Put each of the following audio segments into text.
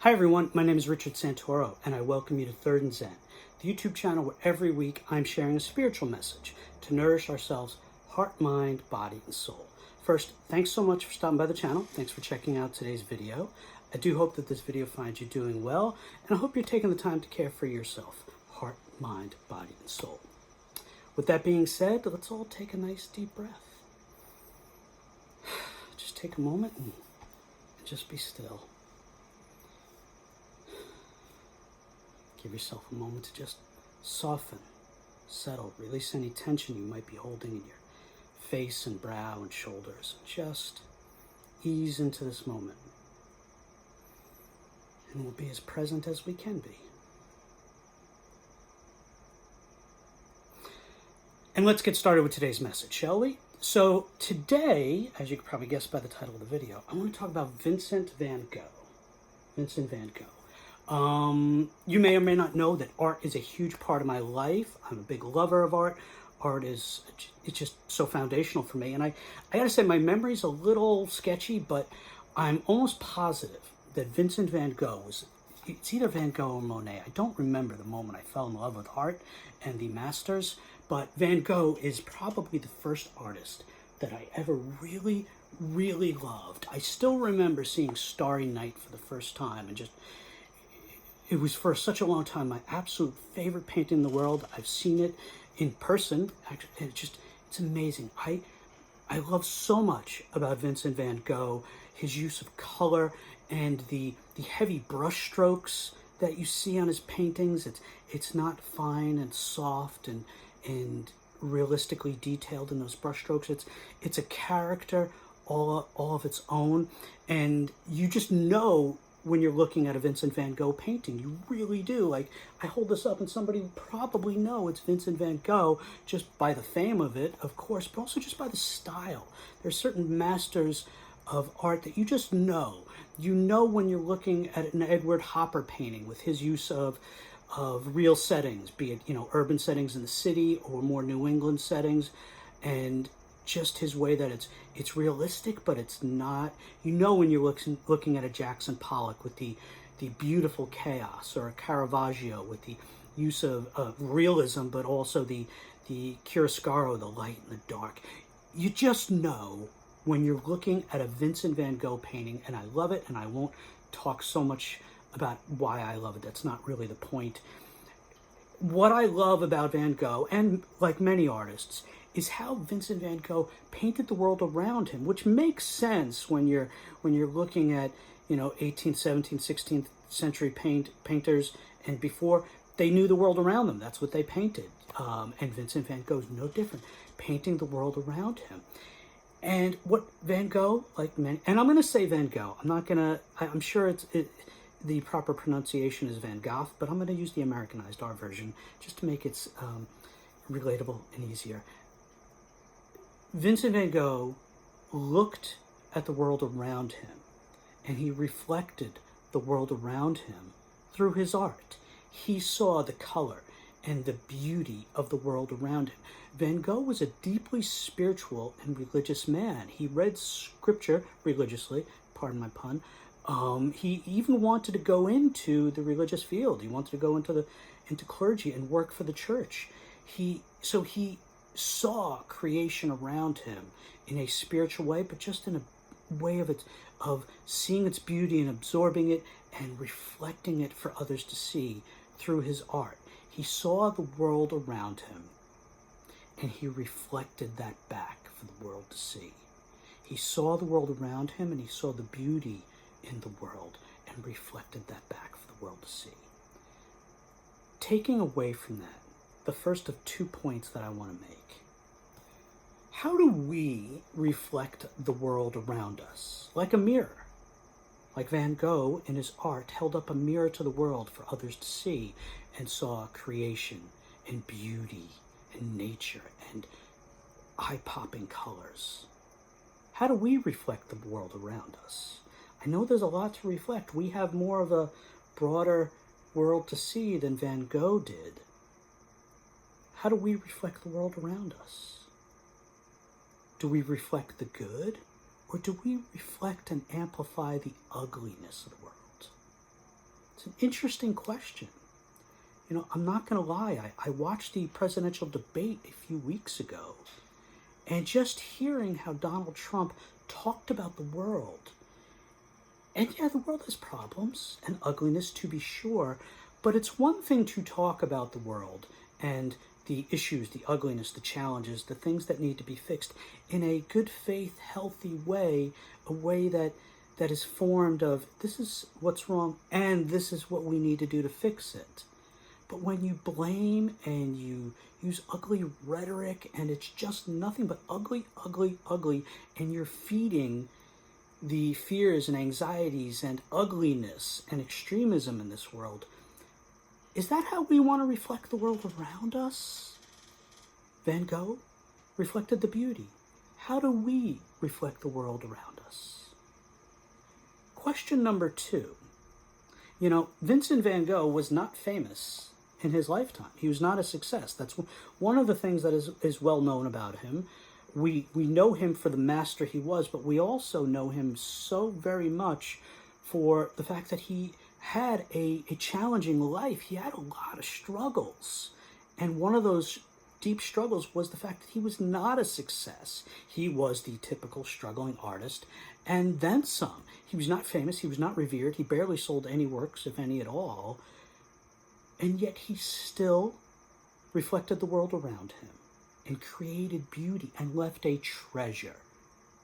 Hi everyone, my name is Richard Santoro and I welcome you to Third and Zen, the YouTube channel where every week I'm sharing a spiritual message to nourish ourselves, heart, mind, body, and soul. First, thanks so much for stopping by the channel. Thanks for checking out today's video. I do hope that this video finds you doing well, and I hope you're taking the time to care for yourself, heart, mind, body, and soul. With that being said, let's all take a nice deep breath. Just take a moment and just be still. Give yourself a moment to just soften, settle, release any tension you might be holding in your face and brow and shoulders. Just ease into this moment. And we'll be as present as we can be. And let's get started with today's message, shall we? So today, as you can probably guess by the title of the video, I want to talk about Vincent Van Gogh. Vincent Van Gogh. You may or may not know that art is a huge part of my life. I'm a big lover of art. Art it's just so foundational for me. And I gotta say, my memory's a little sketchy, but I'm almost positive that Vincent Van Gogh it's either Van Gogh or Monet. I don't remember the moment I fell in love with art and the masters, but Van Gogh is probably the first artist that I ever really, really loved. I still remember seeing Starry Night for the first time, and it was for such a long time my absolute favorite painting in the world. I've seen it in person. Actually, it's amazing. I love so much about Vincent Van Gogh, his use of color and the heavy brush strokes that you see on his paintings. It's not fine and soft and realistically detailed in those brush strokes. It's a character all of its own, and you just know when you're looking at a Vincent Van Gogh painting. You really do. Like, I hold this up and somebody would probably know it's Vincent Van Gogh just by the fame of it, of course, but also just by the style. There's certain masters of art that you just know. You know when you're looking at an Edward Hopper painting with his use of real settings, be it, urban settings in the city or more New England settings, and just his way that it's realistic, but it's not. You know when you're looking at a Jackson Pollock with the beautiful chaos, or a Caravaggio with the use of realism, but also the chiaroscuro, the light and the dark. You just know when you're looking at a Vincent Van Gogh painting, and I love it, and I won't talk so much about why I love it. That's not really the point. What I love about Van Gogh, and like many artists, is how Vincent Van Gogh painted the world around him, which makes sense when you're looking at 18th, 17th, 16th century painters and before. They knew the world around them. That's what they painted. And Vincent Van Gogh's no different, painting the world around him. And what Van Gogh, like many, and I'm going to say Van Gogh. I'm sure the proper pronunciation is Van Gogh, but I'm going to use the Americanized R version just to make it relatable and easier. Vincent Van Gogh looked at the world around him, and he reflected the world around him through his art. He saw the color and the beauty of the world around him. Van Gogh was a deeply spiritual and religious man. He read scripture religiously, pardon my pun. He even wanted to go into the religious field. He wanted to go into clergy and work for the church. He saw creation around him in a spiritual way, but just in a way of seeing its beauty and absorbing it and reflecting it for others to see through his art. He saw the world around him, and he reflected that back for the world to see. He saw the world around him, and he saw the beauty in the world and reflected that back for the world to see. Taking away from that, the first of 2 points that I want to make. How do we reflect the world around us? Like a mirror. Like Van Gogh in his art held up a mirror to the world for others to see and saw creation and beauty and nature and eye-popping colors. How do we reflect the world around us? I know there's a lot to reflect. We have more of a broader world to see than Van Gogh did. How do we reflect the world around us? Do we reflect the good, or do we reflect and amplify the ugliness of the world? It's an interesting question. You know, I'm not going to lie. I watched the presidential debate a few weeks ago, and just hearing how Donald Trump talked about the world. And yeah, the world has problems and ugliness, to be sure, but it's one thing to talk about the world and the issues, the ugliness, the challenges, the things that need to be fixed in a good faith, healthy way, a way that is formed of this is what's wrong and this is what we need to do to fix it. But when you blame and you use ugly rhetoric and it's just nothing but ugly, ugly, ugly, and you're feeding the fears and anxieties and ugliness and extremism in this world, is that how we want to reflect the world around us? Van Gogh reflected the beauty. How do we reflect the world around us? Question number 2. You know, Vincent Van Gogh was not famous in his lifetime. He was not a success. That's one of the things that is well known about him. We know him for the master he was, but we also know him so very much for the fact that he had a challenging life. He had a lot of struggles. And one of those deep struggles was the fact that he was not a success. He was the typical struggling artist, and then some. He was not famous. He was not revered. He barely sold any works, if any at all. And yet he still reflected the world around him and created beauty and left a treasure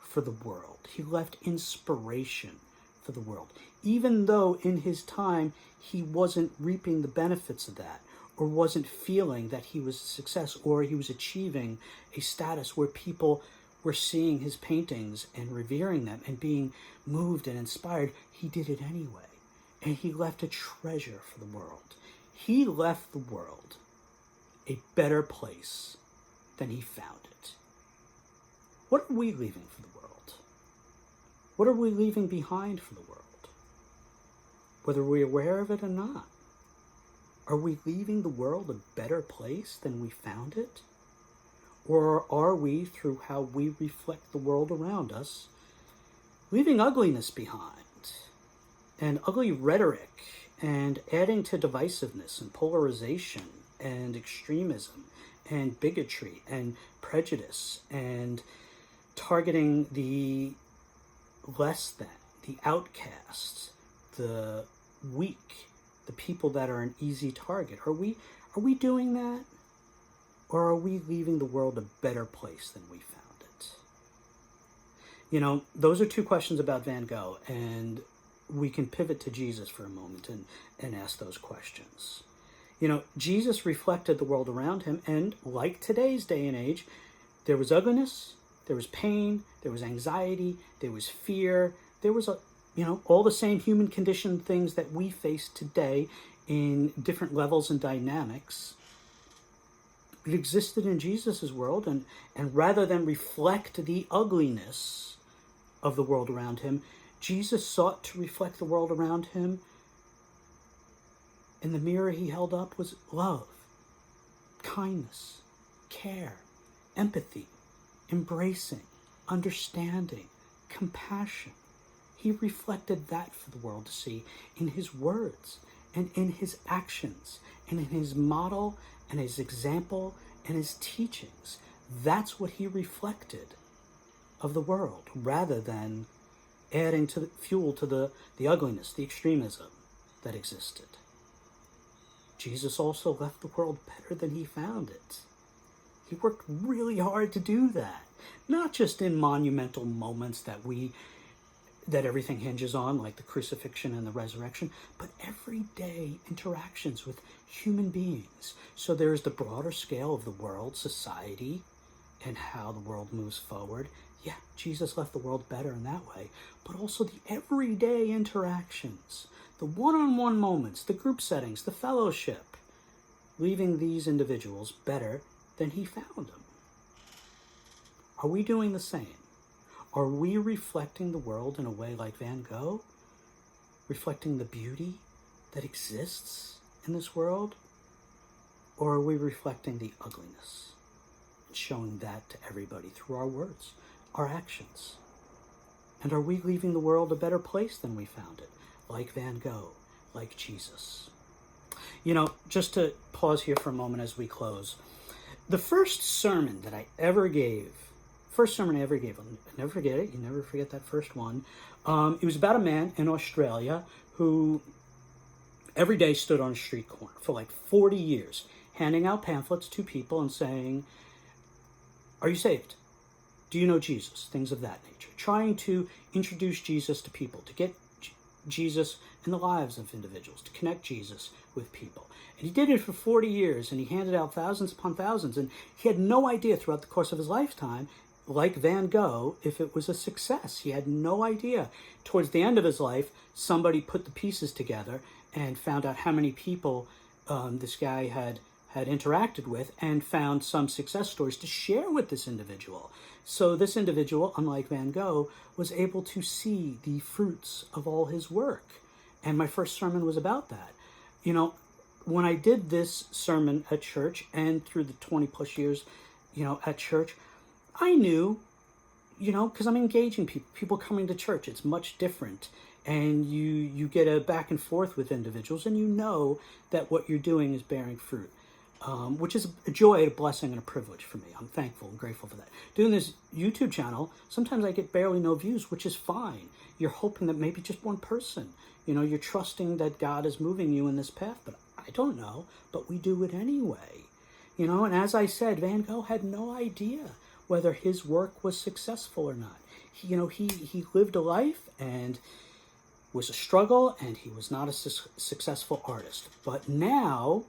for the world. He left inspiration for the world, even though in his time he wasn't reaping the benefits of that, or wasn't feeling that he was a success, or he was achieving a status where people were seeing his paintings and revering them and being moved and inspired. He did it anyway, and he left a treasure for the world. He left the world a better place than he found it. What are we leaving for the world? What are we leaving behind for the world? Whether we're aware of it or not. Are we leaving the world a better place than we found it? Or are we, through how we reflect the world around us, leaving ugliness behind, and ugly rhetoric, and adding to divisiveness and polarization and extremism and bigotry and prejudice and targeting the less than, the outcasts, the weak, the people that are an easy target? Are we doing that? Or are we leaving the world a better place than we found it? You know, those are 2 questions about Van Gogh, and we can pivot to Jesus for a moment and ask those questions. You know, Jesus reflected the world around him, and like today's day and age, there was ugliness, there was pain, there was anxiety, there was fear, there was all the same human condition things that we face today in different levels and dynamics. It existed in Jesus' world, and rather than reflect the ugliness of the world around him, Jesus sought to reflect the world around him, and the mirror he held up was love, kindness, care, empathy, embracing, understanding, compassion. He reflected that for the world to see in his words and in his actions and in his model and his example and his teachings. That's what he reflected of the world, rather than adding to the fuel to the ugliness, the extremism that existed. Jesus also left the world better than he found it. He worked really hard to do that, not just in monumental moments that everything hinges on, like the crucifixion and the resurrection, but everyday interactions with human beings. So there's the broader scale of the world, society, and how the world moves forward. Yeah, Jesus left the world better in that way, but also the everyday interactions, the one-on-one moments, the group settings, the fellowship, leaving these individuals better than he found them. Are we doing the same? Are we reflecting the world in a way like Van Gogh? Reflecting the beauty that exists in this world? Or are we reflecting the ugliness? Showing that to everybody through our words, our actions? And are we leaving the world a better place than we found it? Like Van Gogh, like Jesus. You know, just to pause here for a moment as we close, the first sermon that I ever gave, I'll never forget it, you never forget that first one. It was about a man in Australia who every day stood on a street corner for like 40 years, handing out pamphlets to people and saying, "Are you saved? Do you know Jesus?" Things of that nature. Trying to introduce Jesus to people, to get Jesus in the lives of individuals, to connect Jesus with people. And he did it for 40 years, and he handed out thousands upon thousands, and he had no idea throughout the course of his lifetime, like Van Gogh, if it was a success. He had no idea. Towards the end of his life, somebody put the pieces together and found out how many people this guy had interacted with, and found some success stories to share with this individual. So this individual, unlike Van Gogh, was able to see the fruits of all his work. And my first sermon was about that. You know, when I did this sermon at church, and through the 20 plus years, you know, at church, I knew, you know, because I'm engaging people coming to church. It's much different. And you get a back and forth with individuals, and you know that what you're doing is bearing fruit. Which is a joy, a blessing, and a privilege for me. I'm thankful and grateful for that. Doing this YouTube channel, sometimes I get barely no views, which is fine. You're hoping that maybe just one person, you know, you're trusting that God is moving you in this path, but I don't know, but we do it anyway. You know, and as I said, Van Gogh had no idea whether his work was successful or not. He lived a life and was a struggle, and he was not a successful artist. But now,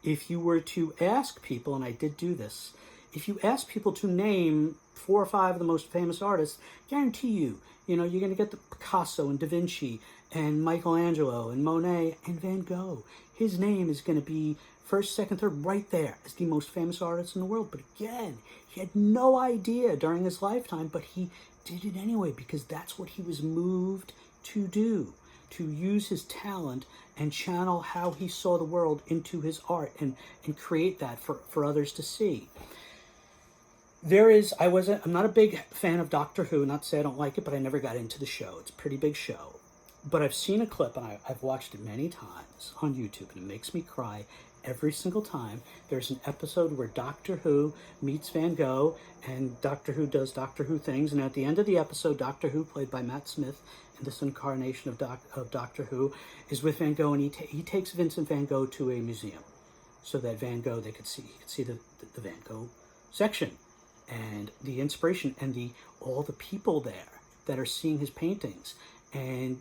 if you were to ask people, and I did do this, if you ask people to name 4 or 5 of the most famous artists, guarantee you, you know, you're going to get the Picasso and Da Vinci and Michelangelo and Monet and Van Gogh. His name is going to be first, second, third, right there as the most famous artist in the world. But again, he had no idea during his lifetime, but he did it anyway, because that's what he was moved to do, to use his talent and channel how he saw the world into his art, and create that for others to see. I'm not a big fan of Doctor Who, not to say I don't like it, but I never got into the show. It's a pretty big show. But I've seen a clip, and I've watched it many times on YouTube, and it makes me cry every single time. There's an episode where Doctor Who meets Van Gogh, and Doctor Who does Doctor Who things, and at the end of the episode, Doctor Who, played by Matt Smith, in this incarnation of Doctor Who, is with Van Gogh, and he takes Vincent Van Gogh to a museum, so that Van Gogh, he could see the Van Gogh section, and the inspiration, and all the people there that are seeing his paintings, and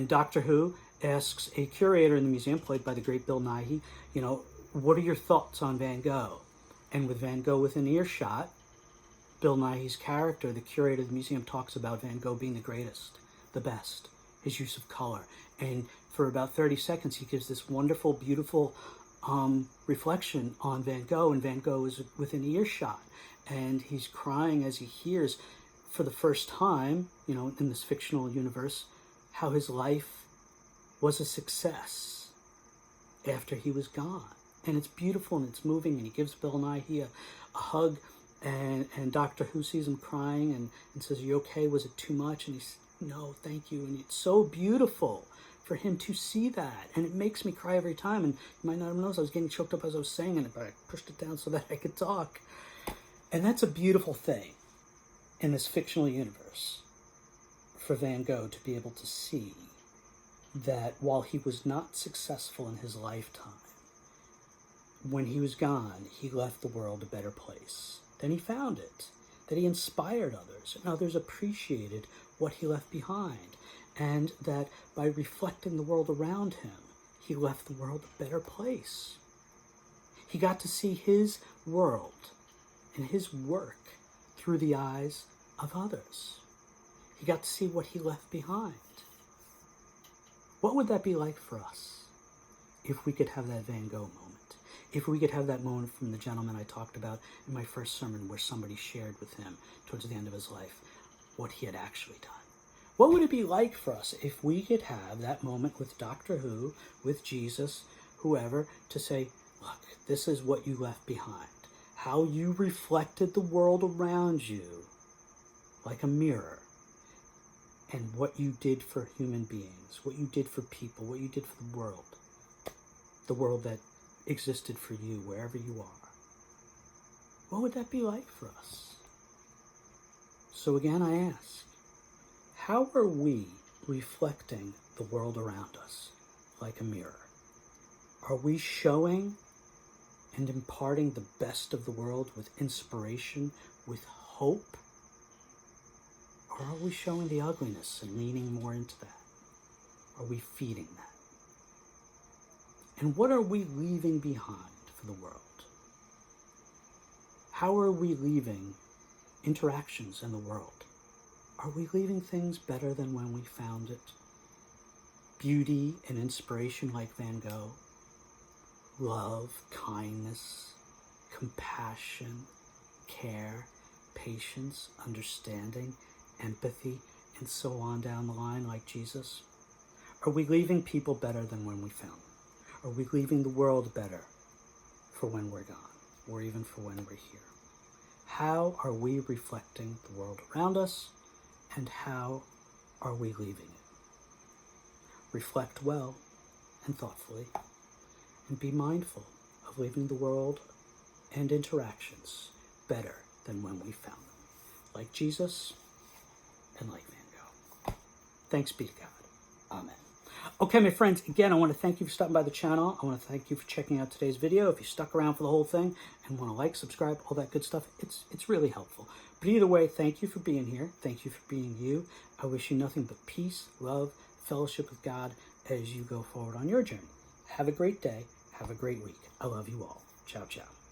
Doctor Who asks a curator in the museum, played by the great Bill Nighy, you know, what are your thoughts on Van Gogh? And with Van Gogh within earshot, Bill Nighy's character, the curator of the museum, talks about Van Gogh being the greatest, the best, his use of color. And for about 30 seconds, he gives this wonderful, beautiful reflection on Van Gogh, and Van Gogh is within earshot. And he's crying as he hears, for the first time, you know, in this fictional universe, how his life was a success after he was gone. And it's beautiful and it's moving, and he gives Bill Nighy a hug, and Doctor Who sees him crying and says, "Are you okay? Was it too much?" And he's, "No, thank you." And it's so beautiful for him to see that, and it makes me cry every time. And you might not have noticed I was getting choked up as I was saying it, but I pushed it down so that I could talk. And that's a beautiful thing in this fictional universe, for Van Gogh to be able to see that while he was not successful in his lifetime, when he was gone, he left the world a better place than he found it, that he inspired others, and others appreciated what he left behind, and that by reflecting the world around him, he left the world a better place. He got to see his world and his work through the eyes of others. He got to see what he left behind. What would that be like for us if we could have that Van Gogh moment? If we could have that moment from the gentleman I talked about in my first sermon, where somebody shared with him towards the end of his life what he had actually done? What would it be like for us if we could have that moment with Doctor Who, with Jesus, whoever, to say, look, this is what you left behind. How you reflected the world around you like a mirror. and what you did for human beings, what you did for people, what you did for the world that existed for you wherever you are, what would that be like for us? So again, I ask, how are we reflecting the world around us like a mirror? Are we showing and imparting the best of the world with inspiration, with hope? Or are we showing the ugliness and leaning more into that? Are we feeding that? And what are we leaving behind for the world? How are we leaving interactions in the world? Are we leaving things better than when we found it? Beauty and inspiration like Van Gogh, love, kindness, compassion, care, patience, understanding, empathy, and so on down the line like Jesus? Are we leaving people better than when we found them? Are we leaving the world better for when we're gone, or even for when we're here? How are we reflecting the world around us, and how are we leaving it? Reflect well and thoughtfully, and be mindful of leaving the world and interactions better than when we found them, like Jesus and like Van Gogh. Thanks be to God. Amen. Okay, my friends, again, I want to thank you for stopping by the channel. I want to thank you for checking out today's video. If you stuck around for the whole thing and want to like, subscribe, all that good stuff, it's really helpful. But either way, thank you for being here. Thank you for being you. I wish you nothing but peace, love, fellowship with God as you go forward on your journey. Have a great day. Have a great week. I love you all. Ciao, ciao.